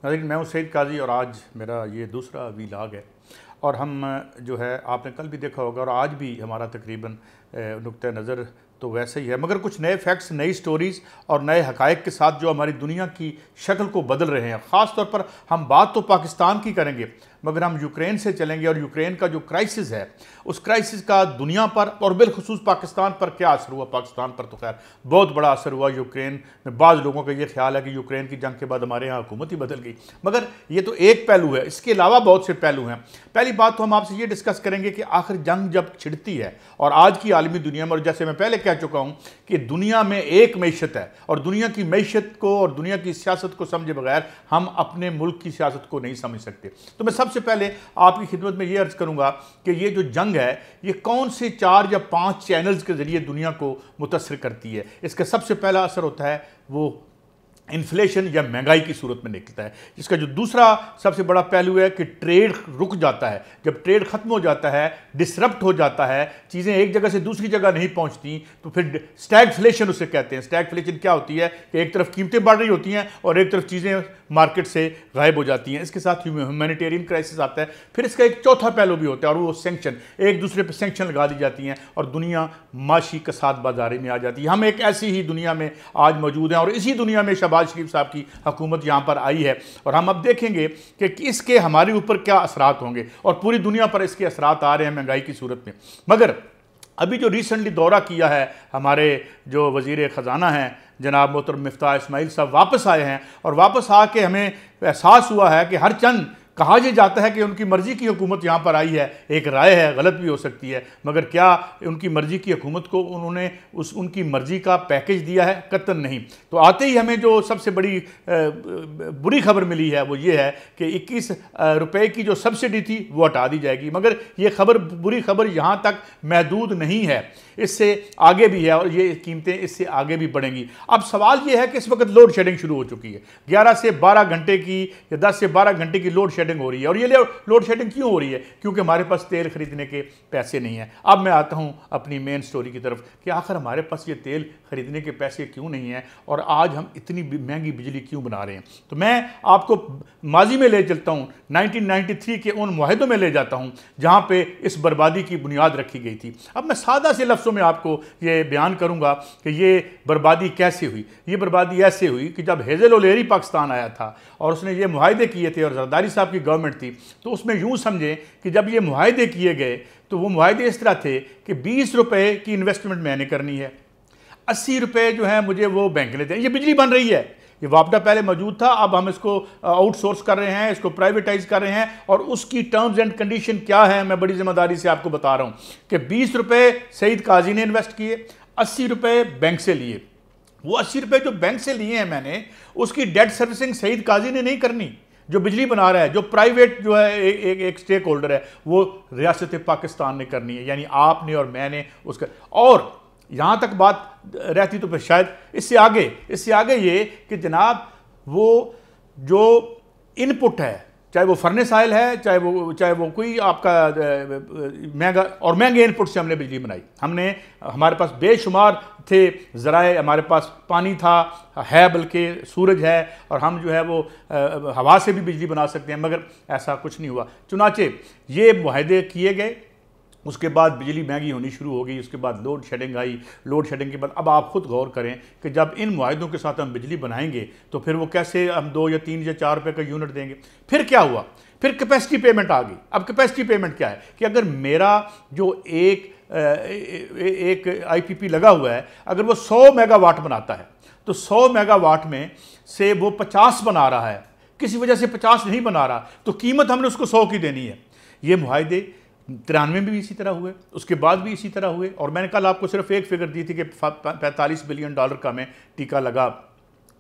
नाज़रीन, मैं हूँ सईद काजी और आज मेरा ये दूसरा वीलॉग है। और हम जो है आपने कल भी देखा होगा और आज भी हमारा तकरीबन नुक्ता नज़र तो वैसे ही है, मगर कुछ नए फैक्ट्स, नई स्टोरीज़ और नए हक़ाइक़ के साथ जो हमारी दुनिया की शक्ल को बदल रहे हैं। ख़ास तौर पर हम बात तो पाकिस्तान की करेंगे, मगर हम यूक्रेन से चलेंगे और यूक्रेन का जो क्राइसिस है उस क्राइसिस का दुनिया पर और बिलखुसूस पाकिस्तान पर क्या असर हुआ। पाकिस्तान पर तो खैर बहुत बड़ा असर हुआ। यूक्रेन में बाज़ लोगों का ये ख्याल है कि यूक्रेन की जंग के बाद हमारे यहाँ हुकूमत ही बदल गई, मगर ये तो एक पहलू है, इसके अलावा बहुत से पहलू हैं। पहली बात तो हम आपसे ये डिस्कस करेंगे कि आखिर जंग जब छिड़ती है और आज की आलमी दुनिया में, और जैसे मैं पहले कह चुका हूँ कि दुनिया में एक मैशत है और दुनिया की मैशत को और दुनिया की सियासत को समझे बगैर हम अपने मुल्क की सियासत को नहीं समझ सकते। तो मैं सबसे पहले आपकी खिदमत में ये अर्ज़ करूँगा कि ये जो जंग है ये कौन से 4 या 5 चैनल्स के ज़रिए दुनिया को मुतासर करती है। इसका सबसे पहला असर होता है वो इन्फ्लेशन या महंगाई की सूरत में निकलता है, जिसका जो दूसरा सबसे बड़ा पहलू है कि ट्रेड रुक जाता है। जब ट्रेड ख़त्म हो जाता है, डिसरप्ट हो जाता है, चीज़ें एक जगह से दूसरी जगह नहीं पहुंचती, तो फिर स्टैगफ्लेशन उसे कहते हैं। स्टैगफ्लेशन क्या होती है कि एक तरफ कीमतें बढ़ रही होती हैं और एक तरफ चीज़ें मार्केट से गायब हो जाती हैं। इसके साथ ह्यूमैनिटेरियन क्राइसिस आता है। फिर इसका एक चौथा पहलू भी होता है और वो सैंक्शन, एक दूसरे पर सैंक्शन लगा दी जाती हैं और दुनिया माशी कसाद बाजारी में आ जाती है। हम एक ऐसी ही दुनिया में आज मौजूद हैं और इसी दुनिया में शहबाज शरीफ साहब की हुकूमत यहाँ पर आई है और हम अब देखेंगे कि इसके हमारे ऊपर क्या असरात होंगे और पूरी दुनिया पर इसके असरात आ रहे हैं महंगाई की सूरत में। मगर अभी जो रिसेंटली दौरा किया है हमारे जो वज़ीर ख़जाना हैं जनाब मोहतरम मिफ्ताह इस्माइल साहब वापस आए हैं और वापस आके हमें एहसास हुआ है कि हर चंद कहा यह जाता है कि उनकी मर्ज़ी की हुकूमत यहाँ पर आई है। एक राय है, गलत भी हो सकती है, मगर क्या उनकी मर्ज़ी की हुकूमत को उन्होंने उनकी मर्ज़ी का पैकेज दिया है? कतई नहीं। तो आते ही हमें जो सबसे बड़ी बुरी खबर मिली है वो ये है कि 21 रुपये की जो सब्सिडी थी वो हटा दी जाएगी। मगर ये खबर, बुरी खबर यहाँ तक महदूद नहीं है, इससे आगे भी है और ये कीमतें इससे आगे भी बढ़ेंगी। अब सवाल ये है कि इस वक्त लोड शेडिंग शुरू हो चुकी है। 11 से 12 घंटे की या 10 से 12 घंटे की लोड शेडिंग हो रही है। और ये लोड शेडिंग क्यों हो रही है? क्योंकि हमारे पास तेल खरीदने के पैसे नहीं हैं। अब मैं आता हूं अपनी मेन स्टोरी की तरफ कि आखिर हमारे पास ये तेल खरीदने के पैसे क्यों नहीं हैं और आज हम इतनी महंगी बिजली क्यों बना रहे हैं। तो मैं आपको माजी में ले चलता हूं, 1993 के उन मुआहदों में ले जाता हूं जहां पे इस बर्बादी की बुनियाद रखी गई थी। अब मैं सादा से लफ्ज़ों में आपको ये बयान करूंगा कि ये बर्बादी कैसे हुई। ये बर्बादी ऐसे हुई कि जब हेज़ल ओलेरी पाकिस्तान आया था और उसने ये मुआहदे किए थे और जरदारी साहब की गवर्नमेंट थी, तो उसमें यूँ समझें कि जब ये मुआहदे किए गए तो वो मुआहदे इस तरह थे कि 20 रुपये की इन्वेस्टमेंट मैंने करनी है, 80 रुपये जो है मुझे वो बैंक लेते हैं। ये बिजली बन रही है, ये वापडा पहले मौजूद था, अब हम इसको आउटसोर्स कर रहे हैं, इसको प्राइवेटाइज कर रहे हैं और उसकी टर्म्स एंड कंडीशन क्या है मैं बड़ी जिम्मेदारी से आपको बता रहा हूँ कि 20 रुपये सईद काजी ने इन्वेस्ट किए, 80 रुपये बैंक से लिए। वो 80 रुपये जो बैंक से लिए हैं मैंने, उसकी डेट सर्विसिंग सईद काजी ने नहीं करनी। जो बिजली बना रहा है, जो प्राइवेट जो है एक स्टेक होल्डर है, वो रियासत पाकिस्तान ने करनी है, यानी आपने और मैंने उसका। और यहाँ तक बात रहती तो फिर शायद इससे आगे ये कि जनाब वो जो इनपुट है, चाहे वो फर्नेस ऑयल है, चाहे वो कोई आपका महंगा और महंगे इनपुट से हमने बिजली बनाई। हमारे पास बेशुमार थे ज़राए, हमारे पास पानी था, है बल्कि सूरज है और हम जो है वो हवा से भी बिजली बना सकते हैं, मगर ऐसा कुछ नहीं हुआ। चुनाचे ये मुआहदे किए गए, उसके बाद बिजली महंगी होनी शुरू हो गई, उसके बाद लोड शेडिंग आई। लोड शेडिंग के बाद अब आप खुद गौर करें कि जब इन मुआहदों के साथ हम बिजली बनाएंगे तो फिर वो कैसे हम 2 या 3 या 4 रुपये का यूनिट देंगे। फिर क्या हुआ? फिर कैपेसिटी पेमेंट आ गई। अब कैपेसिटी पेमेंट क्या है कि अगर मेरा जो एक IPP लगा हुआ है, अगर वो 100 मेगावाट बनाता है तो 100 मेगावाट में से वो 50 बना रहा है, किसी वजह से 50 नहीं बना रहा, तो कीमत हमने उसको 100 की देनी है। ये मुआहदे 93 में भी इसी तरह हुए, उसके बाद भी इसी तरह हुए। और मैंने कल आपको सिर्फ एक फिगर दी थी कि $45 बिलियन का हमें टीका लगा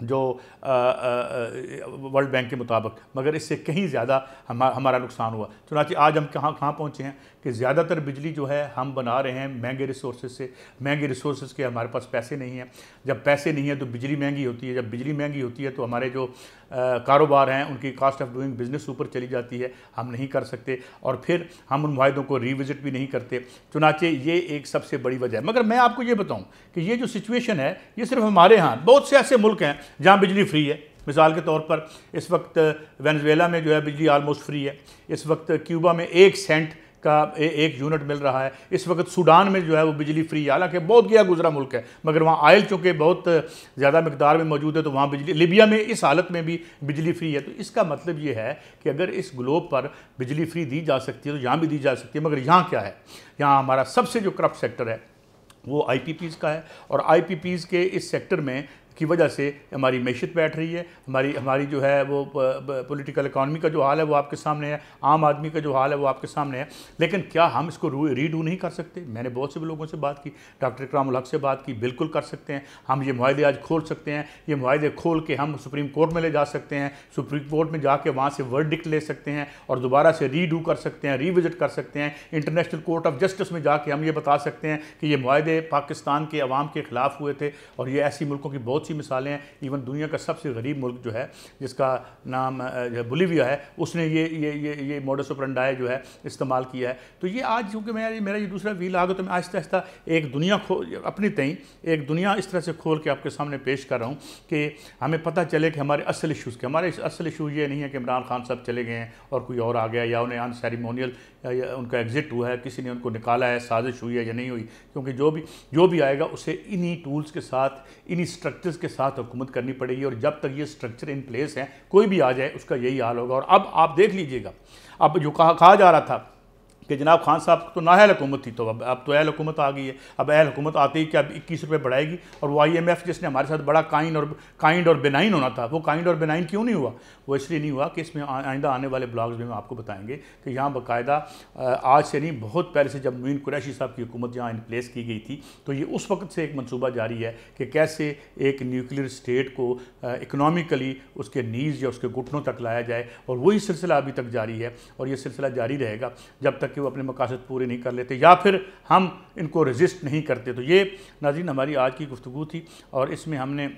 जो वर्ल्ड बैंक के मुताबिक, मगर इससे कहीं ज़्यादा हमारा नुकसान हुआ। चुनांचे आज हम कहाँ पहुँचे हैं कि ज़्यादातर बिजली जो है हम बना रहे हैं महंगे रिसोर्सेज से। महंगे रिसोर्सेज के हमारे पास पैसे नहीं हैं। जब पैसे नहीं है तो बिजली महंगी होती है। जब बिजली महंगी होती है तो हमारे जो कारोबार हैं उनकी कॉस्ट ऑफ डूइंग बिजनेस ऊपर चली जाती है, हम नहीं कर सकते और फिर हम उन मुआहदों को रिविजिट भी नहीं करते। चुनांचे ये एक सबसे बड़ी वजह है। मगर मैं आपको ये बताऊँ कि ये जो सिचुएशन है ये सिर्फ हमारे यहाँ, बहुत से ऐसे मुल्क हैं जहाँ बिजली फ्री है, मिसाल के तौर पर इस वक्त वेनेजुएला में जो है बिजली आलमोस्ट फ्री है, इस वक्त क्यूबा में 1 सेंट का 1 यूनिट मिल रहा है, इस वक्त सूडान में जो है वो बिजली फ्री है, हालांकि बहुत गया गुजरा मुल्क है मगर वहाँ आयल चूँकि बहुत ज़्यादा मकदार में मौजूद है तो वहाँ बिजली, लिबिया में इस हालत में भी बिजली फ्री है। तो इसका मतलब ये है कि अगर इस ग्लोब पर बिजली फ्री दी जा सकती है तो यहाँ भी दी जा सकती है। मगर यहाँ क्या है, यहाँ हमारा सबसे जो करप्ट सेक्टर है वो IPPs का है, और IPPs के इस सेक्टर में की वजह से हमारी मैशियत बैठ रही है, हमारी जो है वो पॉलिटिकल इकॉनमी का जो हाल है वो आपके सामने है, आम आदमी का जो हाल है वो आपके सामने है। लेकिन क्या हम इसको रीडू नहीं कर सकते? मैंने बहुत से लोगों से बात की, डॉक्टर इकरामुल हक से बात की, बिल्कुल कर सकते हैं। हम ये मुआहदे आज खोल सकते हैं, ये मुआहदे खोल के हम सुप्रीम कोर्ट में ले जा सकते हैं, सुप्रीम कोर्ट में जाके वहाँ से वर्डिक्ट ले सकते हैं और दोबारा से रीडू कर सकते हैं, रिविजिट कर सकते हैं। इंटरनेशनल कोर्ट ऑफ जस्टिस में जाके हम ये बता सकते हैं कि ये मुआहदे पाकिस्तान के अवाम के ख़िलाफ़ हुए थे। और ये ऐसी मुल्कों की बहुत सी मिसालें हैं। इवन दुनिया का सबसे गरीब मुल्क जो है जिसका नाम बोलीविया है, उसने ये मोडस ऑपरेंडी जो है इस्तेमाल किया है। तो ये आज चूँकि मेरा ये दूसरा वील आ गया तो मैं आहिस्ता आहिस्ता एक दुनिया अपनी तई एक दुनिया इस तरह से खोल के आपके सामने पेश कर रहा हूँ कि हमें पता चले कि हमारे असल इशूज़ के, हमारे असल इशू ये नहीं है कि इमरान खान साहब चले गए हैं और कोई और आ गया या उन्हें अनसेरेमोनियल या उनका एग्जिट हुआ है, किसी ने उनको निकाला है, साजिश हुई है या नहीं हुई। क्योंकि जो भी आएगा उसे इन्हीं टूल्स के साथ, इन्हीं स्ट्रक्चर्स के साथ हुकूमत करनी पड़ेगी। और जब तक ये स्ट्रक्चर इन प्लेस हैं, कोई भी आ जाए उसका यही हाल होगा। और अब आप देख लीजिएगा, अब जो कहा जा रहा था कि जनाब खान साहब तो नाअहल हुकूमत थी, तो अब तो अहल हुकूमत आ गई है। अब अहल हुकूमत आते ही क्या 21 रुपये बढ़ाएगी। और वो IMF जिसने हमारे साथ बड़ा काइंड और बेनाइन होना था, वो काइंड और बेनाइन क्यों नहीं हुआ? वो इसलिए नहीं हुआ कि इसमें आइंदा आने वाले ब्लॉग्स में हम आपको बताएंगे कि यहाँ बाकायदा आज से नहीं, बहुत पहले से जब मोइन कुरैशी साहब की हुकूमत यहाँ इन प्लेस की गई थी तो ये उस वक्त से एक मनसूबा जारी है कि कैसे एक न्यूक्लियर स्टेट को इकनॉमिकली उसके नीज़ या उसके घुटनों तक लाया जाए। और वही सिलसिला अभी तक जारी है और ये सिलसिला जारी रहेगा जब तक कि वो अपने मकासद पूरे नहीं कर लेते या फिर हम इनको रेजिस्ट नहीं करते। तो ये नाज़रीन हमारी आज की गुफ्तगू थी और इसमें हमने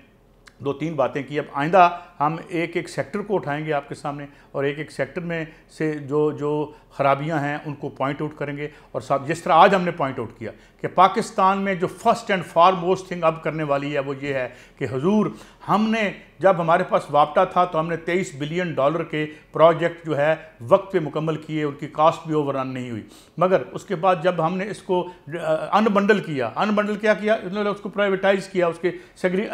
2-3 बातें की। अब आइंदा हम एक सेक्टर को उठाएंगे आपके सामने और एक सेक्टर में से जो ख़राबियां हैं उनको पॉइंट आउट करेंगे। और साथ जिस तरह आज हमने पॉइंट आउट किया कि पाकिस्तान में जो फर्स्ट एंड फॉरमोस्ट थिंग अब करने वाली है वो ये है कि हुजूर, हमने जब हमारे पास वापटा था तो हमने $23 बिलियन के प्रोजेक्ट जो है वक्त पे मुकम्मल किए, उनकी कास्ट भी ओवररन नहीं हुई। मगर उसके बाद जब हमने इसको अनबंडल क्या किया, उसको प्राइवेटाइज किया, उसके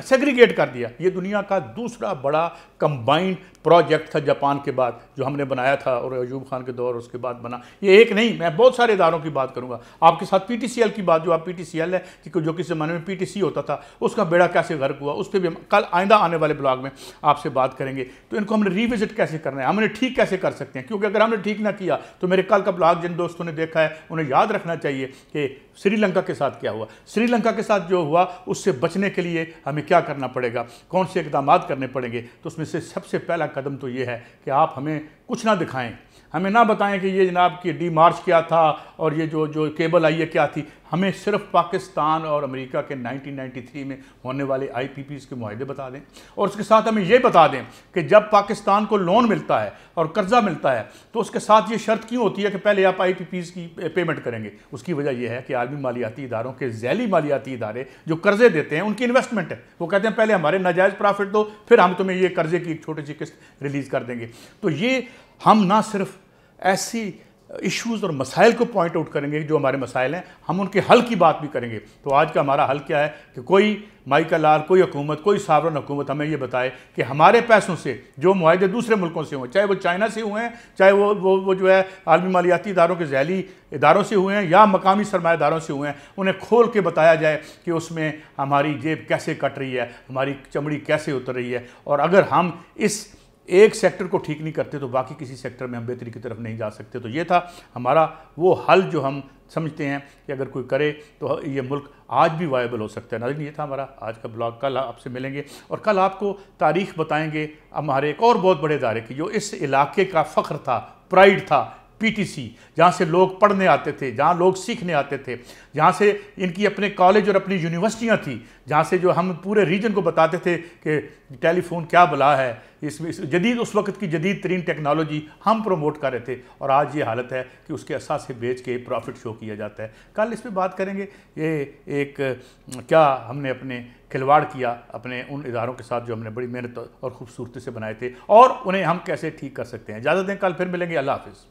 सेग्रीगेट कर दिया। ये दुनिया का दूसरा बड़ा कंबाइंड प्रोजेक्ट था जापान के बाद जो हमने बनाया था और अयूब खान के दौर उसके बाद बना। ये एक नहीं, मैं बहुत सारे इदारों की बात करूंगा आपके साथ। PTCL की बात, जो आप PTCL है कि जो किसी ज़माने में PTC होता था, उसका बेड़ा कैसे गर्क हुआ, उस पर भी हम कल आइंदा आने वाले ब्लॉग में आपसे बात करेंगे। तो इनको हमने रिविजिट कैसे करना है, हमने ठीक कैसे कर सकते हैं, क्योंकि अगर हमने ठीक ना किया तो मेरे कल का ब्लॉग जिन दोस्तों ने देखा है उन्हें याद रखना चाहिए कि श्रीलंका के साथ क्या हुआ। श्रीलंका के साथ जो हुआ उससे बचने के लिए हमें क्या करना पड़ेगा, कौन से इक़दाम करने पड़ेंगे। तो उसमें से सबसे पहला कदम तो ये है कि आप हमें कुछ ना दिखाएं, हमें ना बताएं कि ये जनाब की डी मार्च क्या था और ये जो केबल आई है क्या थी। हमें सिर्फ पाकिस्तान और अमेरिका के 1993 में होने वाले IPPs के मुआहदे बता दें और उसके साथ हमें ये बता दें कि जब पाकिस्तान को लोन मिलता है और कर्जा मिलता है तो उसके साथ ये शर्त क्यों होती है कि पहले आप IPPs की पेमेंट करेंगे। उसकी वजह यह है कि आलमी मालियाती इदारों के झैली मालियाती इदारे जो कर्जे देते हैं उनकी इन्वेस्टमेंट है। वो कहते हैं पहले हमारे नाजायज़ प्रॉफिट दो, फिर हम तुम्हें ये कर्जे की एक छोटी सी किस्त रिलीज़ कर देंगे। तो ये हम ना सिर्फ ऐसी इश्यूज़ और मसाइल को पॉइंट आउट करेंगे जो हमारे मसाइल हैं, हम उनके हल की बात भी करेंगे। तो आज का हमारा हल क्या है कि कोई माइका लाल, कोई हुकूमत, कोई सावरन हुकूमत हमें ये बताए कि हमारे पैसों से जो मुआहदे दूसरे मुल्कों से हुए, चाहे वो चाइना से हुए हैं, चाहे वो जो है आलमी मालियाती इदारों के झैली इदारों से हुए हैं या मकामी सरमाएदारों से हुए हैं, उन्हें खोल के बताया जाए कि उसमें हमारी जेब कैसे कट रही है, हमारी चमड़ी कैसे उतर रही है। और अगर हम इस एक सेक्टर को ठीक नहीं करते तो बाकी किसी सेक्टर में हम बेहतरी की तरफ नहीं जा सकते। तो ये था हमारा वो हल जो हम समझते हैं कि अगर कोई करे तो ये मुल्क आज भी वायबल हो सकता है। नाज़रीन, ये था हमारा आज का ब्लॉग। कल आपसे मिलेंगे और कल आपको तारीख़ बताएंगे हमारे एक और बहुत बड़े इदारे की जो इस इलाके का फ़ख्र था, प्राइड था, PTC, जहाँ से लोग पढ़ने आते थे, जहाँ लोग सीखने आते थे, जहाँ से इनकी अपने कॉलेज और अपनी यूनिवर्सिटियाँ थी, जहाँ से जो हम पूरे रीजन को बताते थे कि टेलीफोन क्या बला है, इसमें जदीद उस वक्त की जदीद तरीन टेक्नोलॉजी हम प्रमोट कर रहे थे। और आज ये हालत है कि उसके असासे बेच के प्रॉफिट शो किया जाता है। कल इस पर बात करेंगे ये एक क्या हमने अपने खिलवाड़ किया अपने उन इदारों के साथ जो हमने बड़ी मेहनत और खूबसूरती से बनाए थे, और उन्हें हम कैसे ठीक कर सकते हैं। इजाज़त दें, कल फिर मिलेंगे। अल्लाह हाफ़िज़।